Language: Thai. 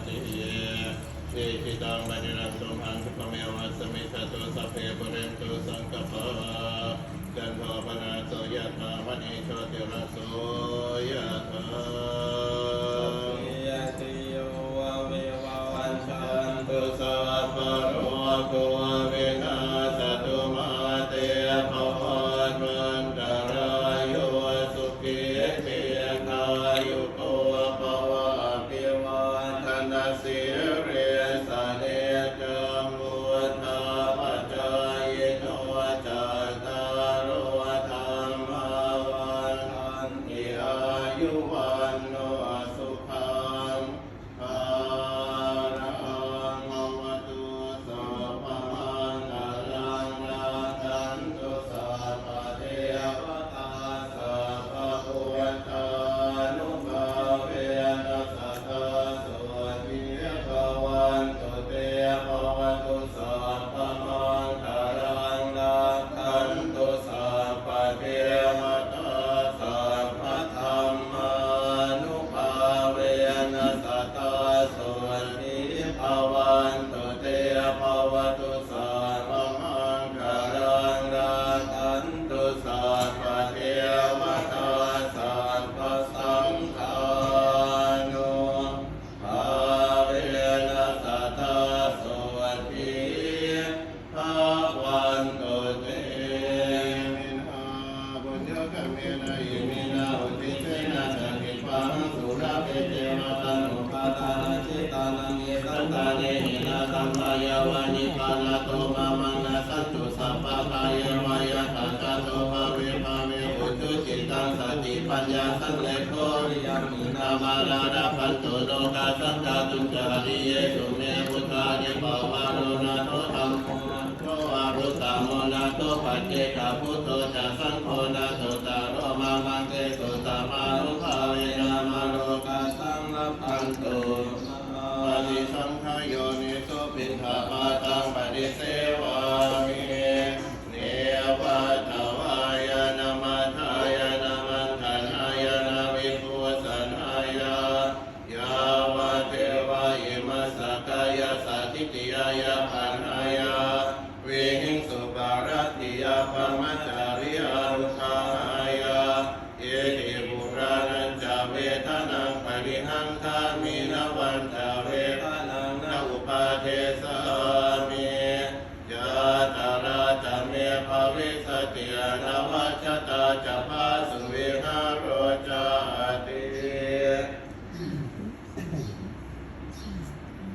ติเยจิตังปฏิรังตุมหังคุปเมวัสมิจตุสัพเพปุเรนตุสังกปะจันโทปนะโสยะถามณีโชติระโสยะถาตุสัพพะโรโควินาศตุมาเตภวัตวันตรายโยสุขีทีคายุโกภวะอภิวาทนาสิริสเนจังวุฒาปัจจายโนจัตตารโอธรรมวันติอายุวันโนสุขังภาลังภวตุสัพพมังคลังรักขันตุสัพพเทวตาสัพพพุทธานุภาเวนัสสตาโสติภวันตุเตภวตุสัพพมังคลังรักขันตุสัพพเทวตาสัพพธัมมานุภาเวนัสสตาโสติภวันตุเตภวตุสัพพมังคลังรักขันตุสัพพเทวตาสัพพสังฆานุภาเวนัสสตาโสติภวันตุเตมินหาบุญญกเมนะอิมินาอุทิเสนะสังกิปังสุราเปเตมะตังอุปาทานะจิตานังเยสันตาเนหินะสัมปายาวานิปานะโตมามังนะสันตุสัพพะกายวายะทันตโตภาเวอุจุจิตังสติปัญญาสังเลโคริยามินามาลาดาพันตุโลกาสังฆาตุจาริเยสุเมพุทธานิปาวารุณาโตธรรมโมโตอารุตตโมนาโตปัจเจกาพุทโตจะสังโฆนาโตตาโรมามังเกสุตามานุภาเวนามาโลกาสังลัพพันตุปฏิสังขโยนิโสปิณฑาปาตังปฏิเสวามิเนวะตวายนามัทายนามันธนายนาวิภูสนายายาวะเทวะอิมัสสกายสัตติติยายาปัญหายาวิหิงสุปารติยาปมัจจาริยารุขายาเยหิบุรานัญจเวทนังปริหังคามินวันต